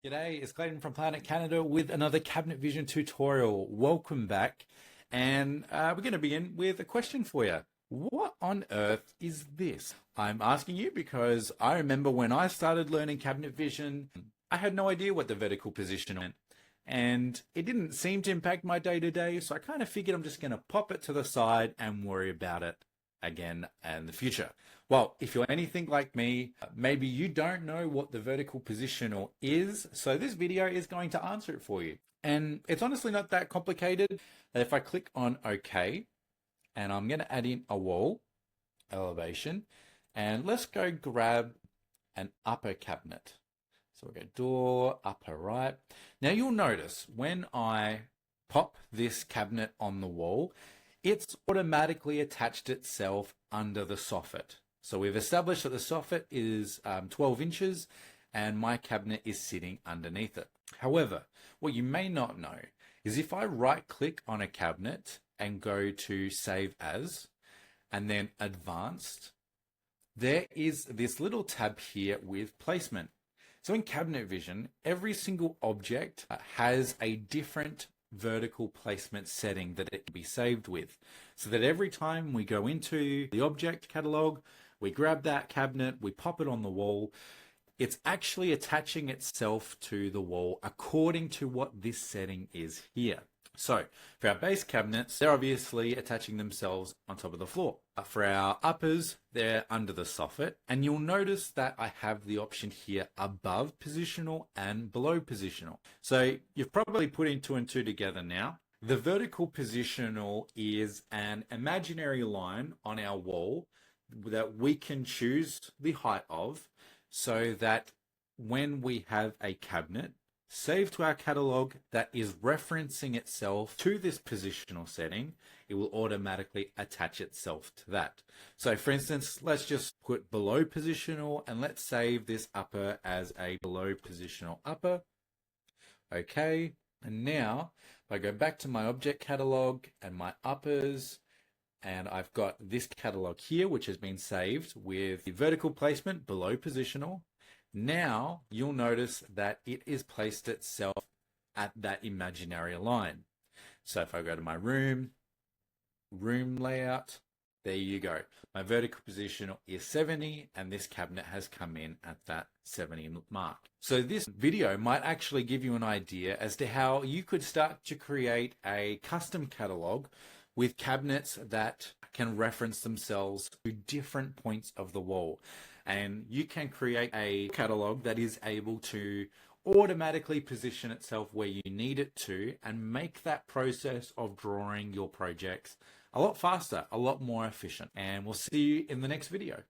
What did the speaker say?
G'day, it's Clayton from Planet Canada with another Cabinet Vision tutorial. Welcome back. And we're going to begin with a question for you. What on earth is this? I'm asking you because I remember when I started learning Cabinet Vision, I had no idea what the vertical position meant. And it didn't seem to impact my day-to-day, so I kind of figured I'm just going to pop it to the side and worry about it again in the future. Well, if you're anything like me, maybe you don't know what the vertical positional is, so this video is going to answer it for you. And it's honestly not that complicated. If I click on OK, and I'm going to add in a wall elevation, and let's go grab an upper cabinet. So we'll go door, upper right. Now you'll notice when I pop this cabinet on the wall, it's automatically attached itself under the soffit. So we've established that the soffit is 12 inches and my cabinet is sitting underneath it. However, what you may not know is if I right click on a cabinet and go to save as and then advanced, there is this little tab here with placement. So in Cabinet Vision, every single object has a different vertical placement setting that it can be saved with, so that every time we go into the object catalog, we grab that cabinet, we pop it on the wall, it's actually attaching itself to the wall according to what this setting is here. So for our base cabinets, they're obviously attaching themselves on top of the floor. For our uppers, they're under the soffit, and you'll notice that I have the option here above positional and below positional. So you've probably put in two and two together now. The vertical positional is an imaginary line on our wall that we can choose the height of, so that when we have a cabinet saved to our catalog that is referencing itself to this positional setting, it will automatically attach itself to that. So for instance, let's just put below positional and let's save this upper as a below positional upper. Okay, and now if I go back to my object catalog and my uppers, and I've got this catalog here, which has been saved with the vertical placement below positional. Now you'll notice that it is placed itself at that imaginary line. So if I go to my room layout, there you go. My vertical position is 70 and this cabinet has come in at that 70 mark. So this video might actually give you an idea as to how you could start to create a custom catalog with cabinets that can reference themselves to different points of the wall. And you can create a catalog that is able to automatically position itself where you need it to and make that process of drawing your projects a lot faster, a lot more efficient. And we'll see you in the next video.